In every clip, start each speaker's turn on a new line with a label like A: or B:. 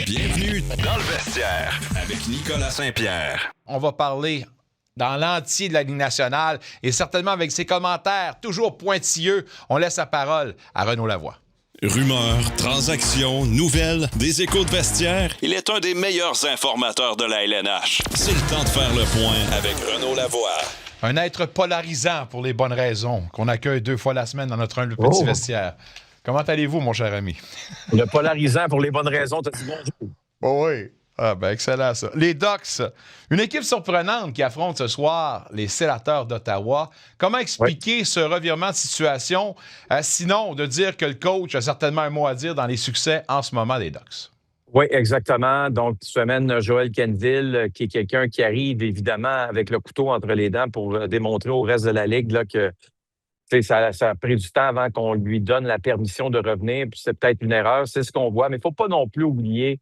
A: Bienvenue dans le vestiaire avec Nicolas Saint-Pierre.
B: On va parler dans l'entier de la Ligue nationale et certainement avec ses commentaires toujours pointilleux. On laisse la parole à Renaud Lavoie.
A: Rumeurs, transactions, nouvelles, des échos de vestiaire. Il est un des meilleurs informateurs de la LNH. C'est le temps de faire le point avec Renaud Lavoie.
B: Un être polarisant pour les bonnes raisons qu'on accueille 2 fois la semaine dans notre humble petit vestiaire. Comment allez-vous, mon cher ami?
C: Le polarisant pour les bonnes raisons, t'as dit bonjour.
B: Oh oui. Ah, ben excellent, ça. Les Ducks, une équipe surprenante qui affronte ce soir les Sénateurs d'Ottawa. Comment expliquer ce revirement de situation, sinon de dire que le coach a certainement un mot à dire dans les succès en ce moment des Ducks?
C: Oui, exactement. Donc, tu amènes Joel Quenneville, qui est quelqu'un qui arrive évidemment avec le couteau entre les dents pour démontrer au reste de la Ligue là, que ça a pris du temps avant qu'on lui donne la permission de revenir. Puis c'est peut-être une erreur, c'est ce qu'on voit. Mais il ne faut pas non plus oublier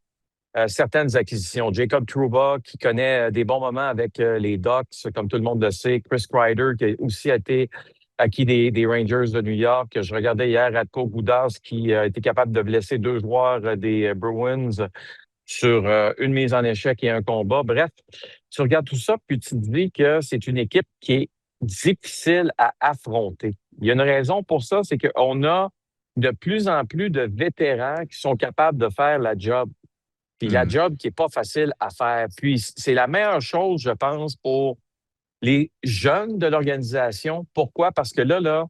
C: certaines acquisitions. Jacob Trouba, qui connaît des bons moments avec les Ducks, comme tout le monde le sait. Chris Kreider, qui a aussi été acquis des Rangers de New York. Je regardais hier Radko Gudas, qui a été capable de blesser 2 joueurs des Bruins sur une mise en échec et un combat. Bref, tu regardes tout ça, puis tu te dis que c'est une équipe qui est difficile à affronter. Il y a une raison pour ça, c'est qu'on a de plus en plus de vétérans qui sont capables de faire la job. Puis la job qui n'est pas facile à faire. Puis c'est la meilleure chose, je pense, pour les jeunes de l'organisation. Pourquoi? Parce que là,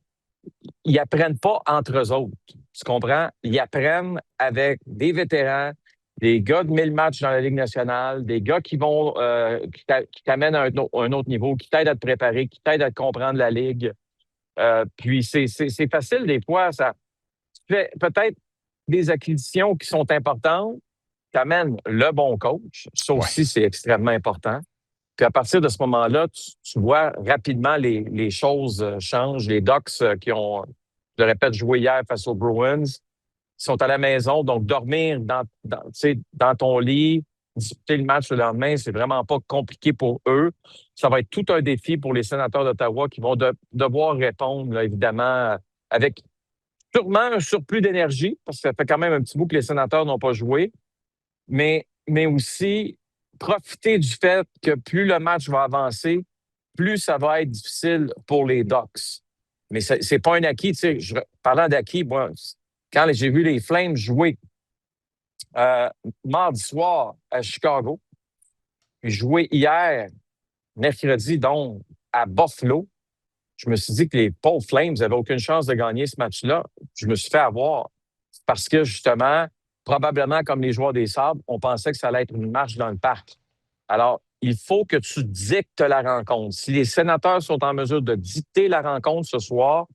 C: ils apprennent pas entre eux autres. Tu comprends? Ils apprennent avec des vétérans, des gars de 1000 matchs dans la Ligue nationale, des gars qui vont qui t'amènent à un autre niveau, qui t'aident à te préparer, qui t'aident à comprendre la Ligue. Puis c'est facile des fois. Ça fait peut-être des acquisitions qui sont importantes, t'amènes le bon coach. Ça aussi, c'est extrêmement important. Puis à partir de ce moment-là, tu vois rapidement les choses changent. Les Ducks qui ont, je le répète, joué hier face aux Bruins, sont à la maison. Donc, dormir dans ton lit, disputer le match le lendemain, c'est vraiment pas compliqué pour eux. Ça va être tout un défi pour les Sénateurs d'Ottawa qui vont devoir répondre, là, évidemment, avec sûrement un surplus d'énergie, parce que ça fait quand même un petit bout que les Sénateurs n'ont pas joué, mais aussi profiter du fait que plus le match va avancer, plus ça va être difficile pour les Ducks. Mais c'est pas un acquis. Parlant d'acquis, moi, quand j'ai vu les Flames jouer mardi soir à Chicago, puis jouer hier, mercredi, donc, à Buffalo, je me suis dit que les pauvres Flames n'avaient aucune chance de gagner ce match-là. Je me suis fait avoir parce que, justement, probablement comme les joueurs des Sabres, on pensait que ça allait être une marche dans le parc. Alors, il faut que tu dictes la rencontre. Si les Sénateurs sont en mesure de dicter la rencontre ce soir,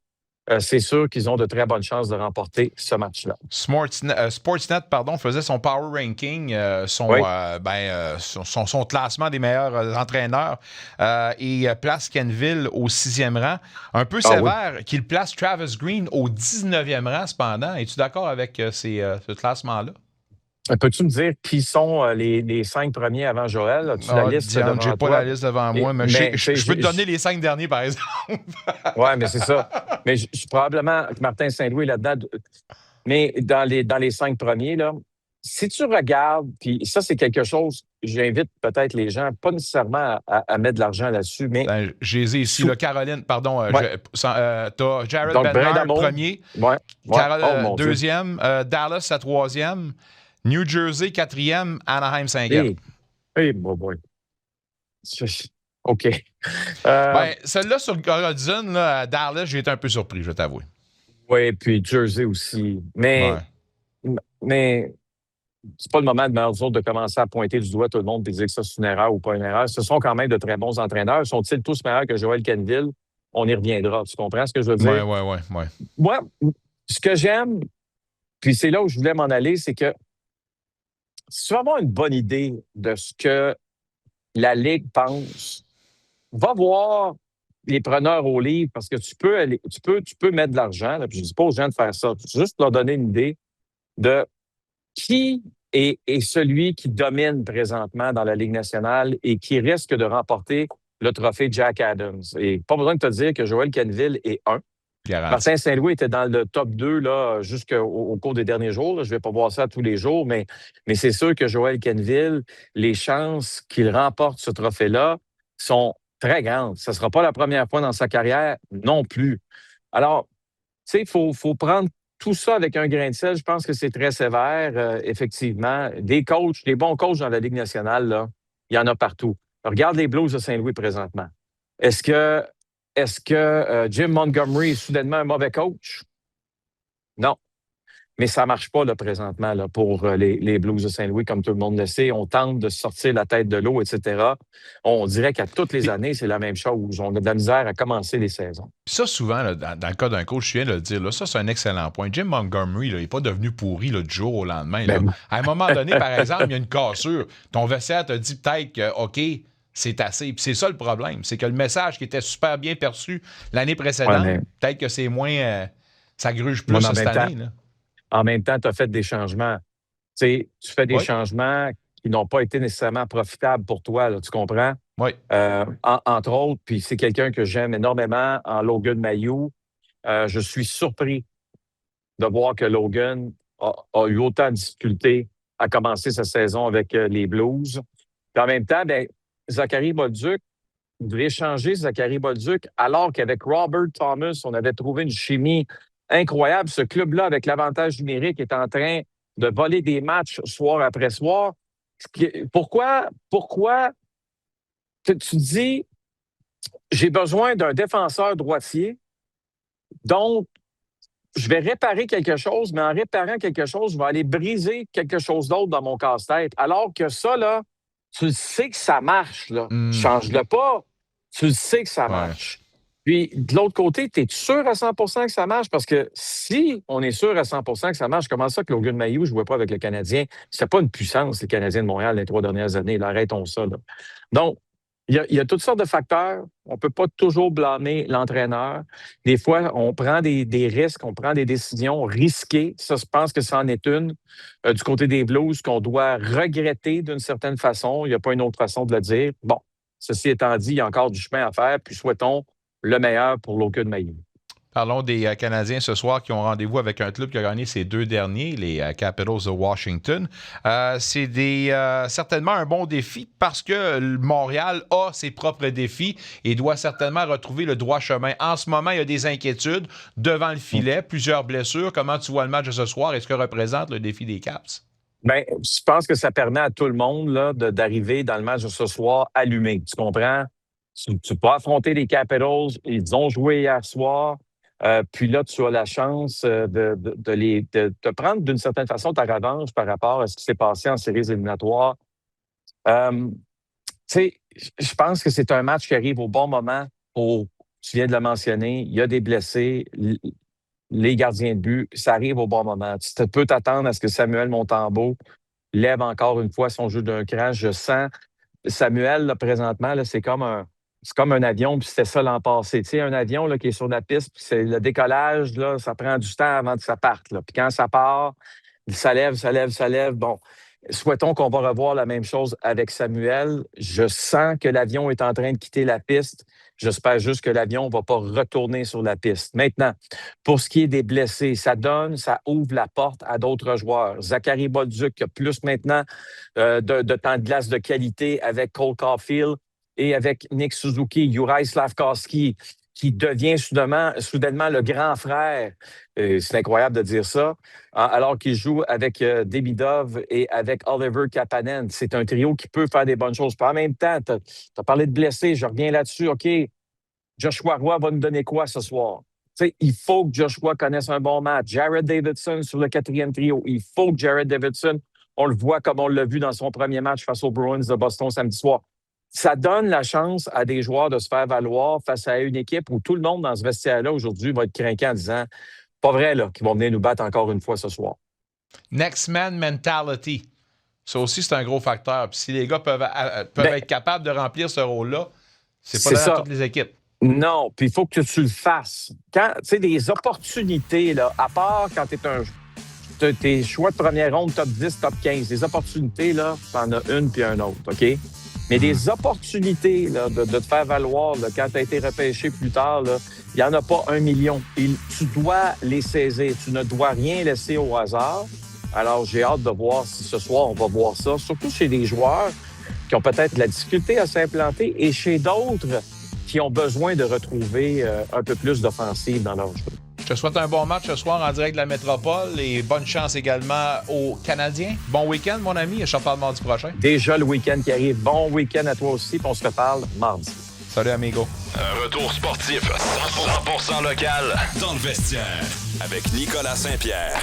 C: c'est sûr qu'ils ont de très bonnes chances de remporter ce match-là.
B: Sportsnet faisait son power ranking, son classement des meilleurs entraîneurs et place Quenneville au 6e rang. Un peu sévère qu'il place Travis Green au 19e rang, cependant. Es-tu d'accord avec ce classement-là?
C: Peux-tu me dire qui sont les 5 premiers avant Joël? As-tu la liste devant toi?
B: J'ai pas la liste devant moi, mais je peux te donner les 5 derniers, par exemple.
C: Oui, mais c'est ça. Mais je suis probablement que Martin Saint-Louis est là-dedans. Mais dans les 5 premiers, là, si tu regardes, puis ça, c'est quelque chose, j'invite peut-être les gens, pas nécessairement à mettre de l'argent là-dessus, mais...
B: J'ai ici, Caroline, pardon, t'as Jared Bednar, premier, deuxième, Dallas à 3e, New Jersey, 4e, Anaheim, 5e.
C: Boy. OK.
B: Celle-là sur Horizon, à Dallas, j'ai été un peu surpris, je vais t'avouer.
C: Oui, puis Jersey aussi. Mais c'est pas le moment de commencer à pointer du doigt tout le monde et dire que ça, c'est une erreur ou pas une erreur. Ce sont quand même de très bons entraîneurs. Sont-ils tous meilleurs que Joel Quenneville? On y reviendra. Tu comprends ce que je veux dire?
B: Oui.
C: Moi, ce que j'aime, puis c'est là où je voulais m'en aller, c'est que si tu veux avoir une bonne idée de ce que la Ligue pense, va voir les preneurs au livre parce que tu peux mettre de l'argent. Là, puis je ne dis pas aux gens de faire ça. Juste leur donner une idée de qui est celui qui domine présentement dans la Ligue nationale et qui risque de remporter le trophée Jack Adams. Et pas besoin de te dire que Joel Quenneville est un.
B: Garanti.
C: Martin Saint-Louis était dans le top 2 là, jusqu'au cours des derniers jours. Là. Je ne vais pas voir ça tous les jours, mais c'est sûr que Joel Quenneville, les chances qu'il remporte ce trophée-là sont très grandes. Ce ne sera pas la première fois dans sa carrière non plus. Alors, tu sais, il faut prendre tout ça avec un grain de sel. Je pense que c'est très sévère, effectivement. Des bons coachs dans la Ligue nationale, là, il y en a partout. Regarde les Blues de Saint-Louis présentement. Est-ce que Jim Montgomery est soudainement un mauvais coach? Non. Mais ça ne marche pas là, présentement là, pour les Blues de Saint-Louis, comme tout le monde le sait. On tente de sortir la tête de l'eau, etc. On dirait qu'à toutes les années, c'est la même chose. On a de la misère à commencer les saisons.
B: Puis ça, souvent, là, dans le cas d'un coach, je viens de le dire, là, ça, c'est un excellent point. Jim Montgomery, là, il n'est pas devenu pourri là, du jour au lendemain. Là. À un moment donné, par exemple, il y a une cassure. Ton vestiaire te dit peut-être que, OK, c'est assez. Puis c'est ça le problème. C'est que le message qui était super bien perçu l'année précédente, peut-être que c'est moins... ça gruge plus cette année. Là.
C: En même temps, tu as fait des changements. Tu fais des changements qui n'ont pas été nécessairement profitables pour toi, là, tu comprends?
B: Oui.
C: Entre autres, puis c'est quelqu'un que j'aime énormément en Logan Mailloux. Je suis surpris de voir que Logan a eu autant de difficultés à commencer sa saison avec les Blues. Puis en même temps, Zachary Bolduc, vous devez échanger Zachary Bolduc alors qu'avec Robert Thomas, on avait trouvé une chimie incroyable. Ce club-là, avec l'avantage numérique, est en train de voler des matchs soir après soir. Pourquoi tu dis, j'ai besoin d'un défenseur droitier, donc je vais réparer quelque chose, mais en réparant quelque chose, je vais aller briser quelque chose d'autre dans mon casse-tête. Alors que ça, là, tu sais que ça marche. Là. Change-le pas. Tu sais que ça marche. Puis, de l'autre côté, tu es sûr à 100 que ça marche? Parce que si on est sûr à 100 que ça marche, comment ça que Logan Mailloux ne jouait pas avec le Canadien? C'était pas une puissance, les Canadiens de Montréal, les 3 dernières années. Là, arrêtons ça. Là. Donc, il y a toutes sortes de facteurs. On ne peut pas toujours blâmer l'entraîneur. Des fois, on prend des risques, on prend des décisions risquées. Ça, je pense que c'en est une du côté des Blues qu'on doit regretter d'une certaine façon. Il n'y a pas une autre façon de le dire. Bon, ceci étant dit, il y a encore du chemin à faire, puis souhaitons le meilleur pour Logan Mailloux.
B: Parlons des Canadiens ce soir qui ont rendez-vous avec un club qui a gagné ses 2 derniers, les Capitals de Washington. C'est certainement un bon défi parce que Montréal a ses propres défis et doit certainement retrouver le droit chemin. En ce moment, il y a des inquiétudes devant le filet, plusieurs blessures. Comment tu vois le match de ce soir et ce que représente le défi des Caps?
C: Bien, je pense que ça permet à tout le monde là, d'arriver dans le match de ce soir allumé. Tu comprends? Tu peux affronter les Capitals. Ils ont joué hier soir. Puis là, tu as la chance de te prendre d'une certaine façon ta revanche par rapport à ce qui s'est passé en séries éliminatoires. Tu sais, je pense que c'est un match qui arrive au bon moment. Tu viens de le mentionner, il y a des blessés, les gardiens de but, ça arrive au bon moment. Tu peux t'attendre à ce que Samuel Montembeault lève encore une fois son jeu d'un cran. Je sens Samuel, là, présentement, là, c'est comme un avion, puis c'était ça l'an passé. Tu sais, un avion là, qui est sur la piste, puis c'est le décollage, là, ça prend du temps avant que ça parte. Là. Puis quand ça part, ça lève. Bon, souhaitons qu'on va revoir la même chose avec Samuel. Je sens que l'avion est en train de quitter la piste. J'espère juste que l'avion ne va pas retourner sur la piste. Maintenant, pour ce qui est des blessés, ça ouvre la porte à d'autres joueurs. Zachary Bolduc qui a plus maintenant de temps de glace de qualité avec Cole Caulfield et avec Nick Suzuki, Juraj Slafkovský, qui devient soudainement le grand frère. C'est incroyable de dire ça. Alors qu'il joue avec Demidov et avec Oliver Kapanen. C'est un trio qui peut faire des bonnes choses. Puis en même temps, tu as parlé de blessés. Je reviens là-dessus. OK, Joshua Roy va nous donner quoi ce soir? T'sais, il faut que Joshua connaisse un bon match. Jared Davidson sur le 4e trio. Il faut que Jared Davidson, on le voit comme on l'a vu dans son premier match face aux Bruins de Boston samedi soir. Ça donne la chance à des joueurs de se faire valoir face à une équipe où tout le monde dans ce vestiaire-là aujourd'hui va être craquant en disant « Pas vrai, là, qu'ils vont venir nous battre encore une fois ce soir. »
B: Next man mentality. Ça aussi, c'est un gros facteur. Puis si les gars peuvent être capables de remplir ce rôle-là, c'est pas dans toutes les équipes.
C: Non, puis il faut que tu le fasses. Quand, tu sais, des opportunités, là, à part quand t'es choix de première ronde, top 10, top 15, des opportunités, là, t'en as une puis un autre, OK? Mais des opportunités là, de te faire valoir là, quand tu as été repêché plus tard, là, Il n'y en a pas 1 million. Tu dois les saisir. Tu ne dois rien laisser au hasard. Alors, j'ai hâte de voir si ce soir, on va voir ça, surtout chez des joueurs qui ont peut-être de la difficulté à s'implanter et chez d'autres qui ont besoin de retrouver un peu plus d'offensive dans leur jeu.
B: Je te souhaite un bon match ce soir en direct de la métropole et bonne chance également aux Canadiens. Bon week-end, mon ami, et je te reparle mardi prochain.
C: Déjà le week-end qui arrive. Bon week-end à toi aussi, puis on se reparle mardi.
B: Salut, amigo.
A: Un retour sportif 100% local dans le vestiaire avec Nicolas Saint-Pierre.